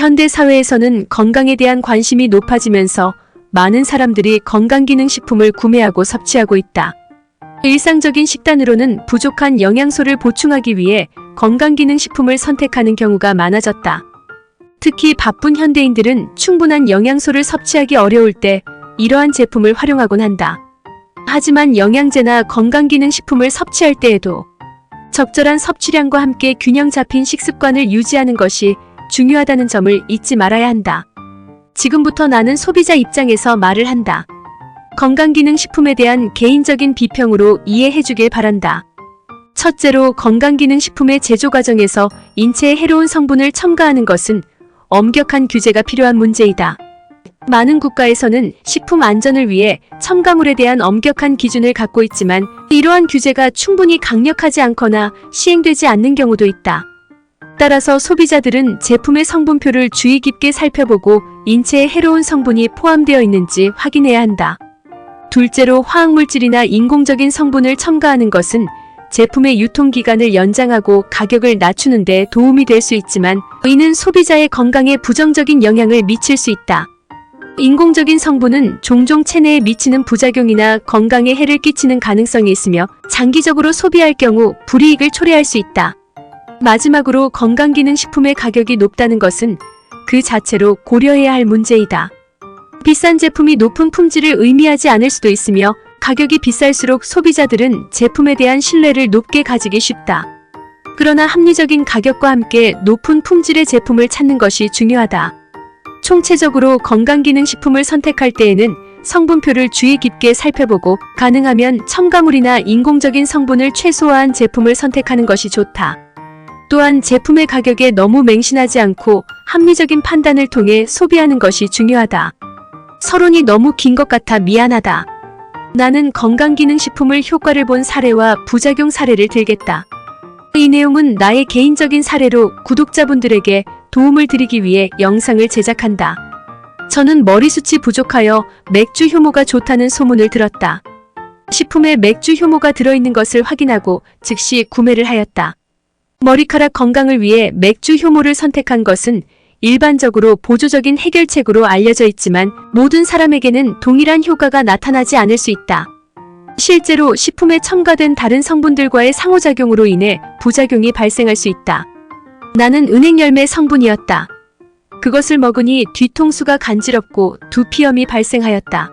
현대 사회에서는 건강에 대한 관심이 높아지면서 많은 사람들이 건강기능식품을 구매하고 섭취하고 있다. 일상적인 식단으로는 부족한 영양소를 보충하기 위해 건강기능식품을 선택하는 경우가 많아졌다. 특히 바쁜 현대인들은 충분한 영양소를 섭취하기 어려울 때 이러한 제품을 활용하곤 한다. 하지만 영양제나 건강기능식품을 섭취할 때에도 적절한 섭취량과 함께 균형 잡힌 식습관을 유지하는 것이 중요하다는 점을 잊지 말아야 한다. 지금부터 나는 소비자 입장에서 말을 한다. 건강기능식품에 대한 개인적인 비평으로 이해해주길 바란다. 첫째로, 건강기능식품의 제조 과정에서 인체에 해로운 성분을 첨가하는 것은 엄격한 규제가 필요한 문제이다. 많은 국가에서는 식품 안전을 위해 첨가물에 대한 엄격한 기준을 갖고 있지만 이러한 규제가 충분히 강력하지 않거나 시행되지 않는 경우도 있다. 따라서 소비자들은 제품의 성분표를 주의 깊게 살펴보고 인체에 해로운 성분이 포함되어 있는지 확인해야 한다. 둘째로, 화학물질이나 인공적인 성분을 첨가하는 것은 제품의 유통기간을 연장하고 가격을 낮추는 데 도움이 될 수 있지만 이는 소비자의 건강에 부정적인 영향을 미칠 수 있다. 인공적인 성분은 종종 체내에 미치는 부작용이나 건강에 해를 끼치는 가능성이 있으며 장기적으로 소비할 경우 불이익을 초래할 수 있다. 마지막으로, 건강기능식품의 가격이 높다는 것은 그 자체로 고려해야 할 문제이다. 비싼 제품이 높은 품질을 의미하지 않을 수도 있으며 가격이 비쌀수록 소비자들은 제품에 대한 신뢰를 높게 가지기 쉽다. 그러나 합리적인 가격과 함께 높은 품질의 제품을 찾는 것이 중요하다. 총체적으로 건강기능식품을 선택할 때에는 성분표를 주의 깊게 살펴보고 가능하면 첨가물이나 인공적인 성분을 최소화한 제품을 선택하는 것이 좋다. 또한 제품의 가격에 너무 맹신하지 않고 합리적인 판단을 통해 소비하는 것이 중요하다. 서론이 너무 긴 것 같아 미안하다. 나는 건강기능식품을 효과를 본 사례와 부작용 사례를 들겠다. 이 내용은 나의 개인적인 사례로 구독자분들에게 도움을 드리기 위해 영상을 제작한다. 저는 머리숱이 부족하여 맥주 효모가 좋다는 소문을 들었다. 식품에 맥주 효모가 들어있는 것을 확인하고 즉시 구매를 하였다. 머리카락 건강을 위해 맥주 효모를 선택한 것은 일반적으로 보조적인 해결책으로 알려져 있지만 모든 사람에게는 동일한 효과가 나타나지 않을 수 있다. 실제로 식품에 첨가된 다른 성분들과의 상호작용으로 인해 부작용이 발생할 수 있다. 나는 은행열매 성분이었다. 그것을 먹으니 뒤통수가 간지럽고 두피염이 발생하였다.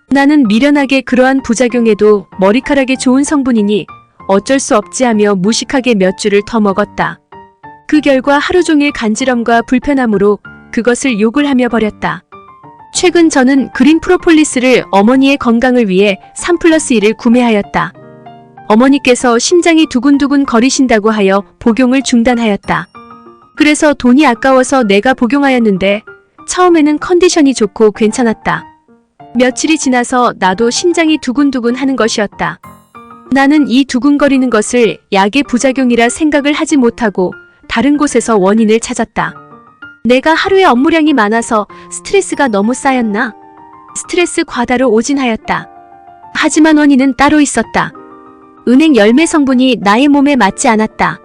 나는 미련하게 그러한 부작용에도 머리카락에 좋은 성분이니 어쩔 수 없지 하며 무식하게 몇 줄을 더 먹었다. 그 결과 하루 종일 간지럼과 불편함으로 그것을 욕을 하며 버렸다. 최근 저는 그린 프로폴리스를 어머니의 건강을 위해 3+1을 구매하였다. 어머니께서 심장이 두근두근 거리신다고 하여 복용을 중단하였다. 그래서 돈이 아까워서 내가 복용하였는데 처음에는 컨디션이 좋고 괜찮았다. 며칠이 지나서 나도 심장이 두근두근 하는 것이었다. 나는 이 두근거리는 것을 약의 부작용이라 생각을 하지 못하고 다른 곳에서 원인을 찾았다. 내가 하루에 업무량이 많아서 스트레스가 너무 쌓였나? 스트레스 과다로 오진하였다. 하지만 원인은 따로 있었다. 은행 열매 성분이 나의 몸에 맞지 않았다.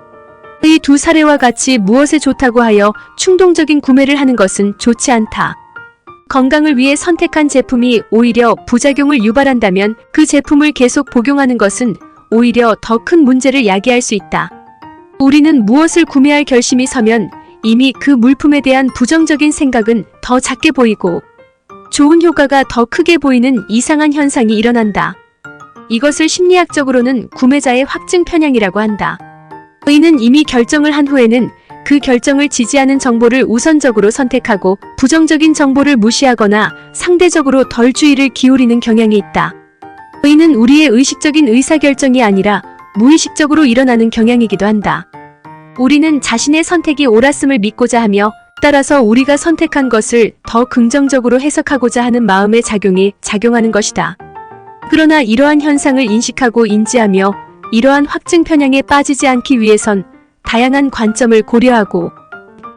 이 두 사례와 같이 무엇에 좋다고 하여 충동적인 구매를 하는 것은 좋지 않다. 건강을 위해 선택한 제품이 오히려 부작용을 유발한다면 그 제품을 계속 복용하는 것은 오히려 더 큰 문제를 야기할 수 있다. 우리는 무엇을 구매할 결심이 서면 이미 그 물품에 대한 부정적인 생각은 더 작게 보이고 좋은 효과가 더 크게 보이는 이상한 현상이 일어난다. 이것을 심리학적으로는 구매자의 확증 편향이라고 한다. 이는 이미 결정을 한 후에는 그 결정을 지지하는 정보를 우선적으로 선택하고 부정적인 정보를 무시하거나 상대적으로 덜 주의를 기울이는 경향이 있다. 이는 우리의 의식적인 의사결정이 아니라 무의식적으로 일어나는 경향이기도 한다. 우리는 자신의 선택이 옳았음을 믿고자 하며 따라서 우리가 선택한 것을 더 긍정적으로 해석하고자 하는 마음의 작용이 작용하는 것이다. 그러나 이러한 현상을 인식하고 인지하며 이러한 확증 편향에 빠지지 않기 위해선 다양한 관점을 고려하고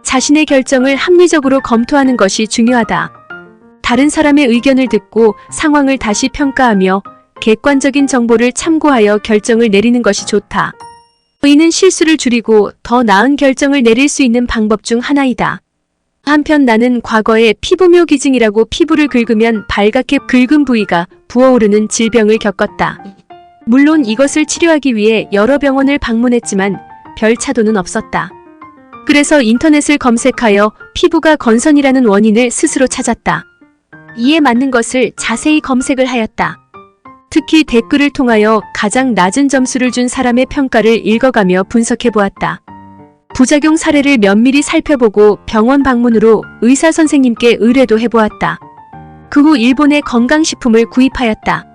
자신의 결정을 합리적으로 검토하는 것이 중요하다. 다른 사람의 의견을 듣고 상황을 다시 평가하며 객관적인 정보를 참고하여 결정을 내리는 것이 좋다. 이는 실수를 줄이고 더 나은 결정을 내릴 수 있는 방법 중 하나이다. 한편 나는 과거에 피부묘기증이라고 피부를 긁으면 발갛게 긁은 부위가 부어오르는 질병을 겪었다. 물론 이것을 치료하기 위해 여러 병원을 방문했지만 별 차도는 없었다. 그래서 인터넷을 검색하여 피부가 건선이라는 원인을 스스로 찾았다. 이에 맞는 것을 자세히 검색을 하였다. 특히 댓글을 통하여 가장 낮은 점수를 준 사람의 평가를 읽어가며 분석해보았다. 부작용 사례를 면밀히 살펴보고 병원 방문으로 의사 선생님께 의뢰도 해보았다. 그 후 일본의 건강식품을 구입하였다.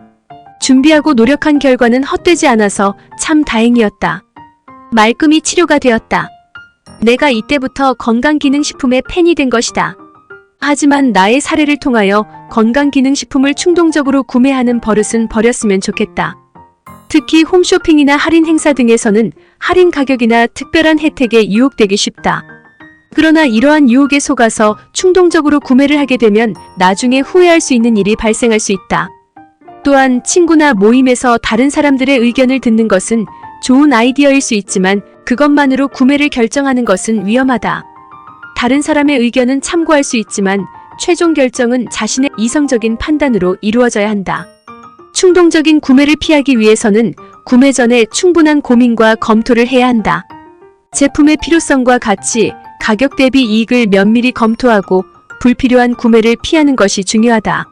준비하고 노력한 결과는 헛되지 않아서 참 다행이었다. 말끔히 치료가 되었다. 내가 이때부터 건강기능식품의 팬이 된 것이다. 하지만 나의 사례를 통하여 건강기능식품을 충동적으로 구매하는 버릇은 버렸으면 좋겠다. 특히 홈쇼핑이나 할인 행사 등에서는 할인 가격이나 특별한 혜택에 유혹되기 쉽다. 그러나 이러한 유혹에 속아서 충동적으로 구매를 하게 되면 나중에 후회할 수 있는 일이 발생할 수 있다. 또한 친구나 모임에서 다른 사람들의 의견을 듣는 것은 좋은 아이디어일 수 있지만 그것만으로 구매를 결정하는 것은 위험하다. 다른 사람의 의견은 참고할 수 있지만 최종 결정은 자신의 이성적인 판단으로 이루어져야 한다. 충동적인 구매를 피하기 위해서는 구매 전에 충분한 고민과 검토를 해야 한다. 제품의 필요성과 가치, 가격 대비 이익을 면밀히 검토하고 불필요한 구매를 피하는 것이 중요하다.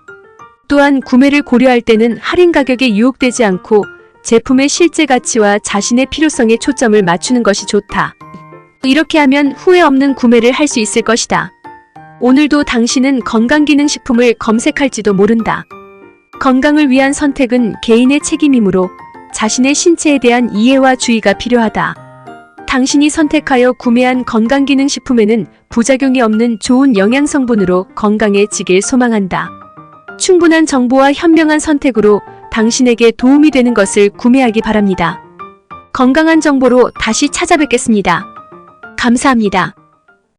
또한 구매를 고려할 때는 할인 가격에 유혹되지 않고 제품의 실제 가치와 자신의 필요성에 초점을 맞추는 것이 좋다. 이렇게 하면 후회 없는 구매를 할 수 있을 것이다. 오늘도 당신은 건강기능식품을 검색할지도 모른다. 건강을 위한 선택은 개인의 책임이므로 자신의 신체에 대한 이해와 주의가 필요하다. 당신이 선택하여 구매한 건강기능식품에는 부작용이 없는 좋은 영양성분으로 건강해지길 소망한다. 충분한 정보와 현명한 선택으로 당신에게 도움이 되는 것을 구매하기 바랍니다. 건강한 정보로 다시 찾아뵙겠습니다. 감사합니다.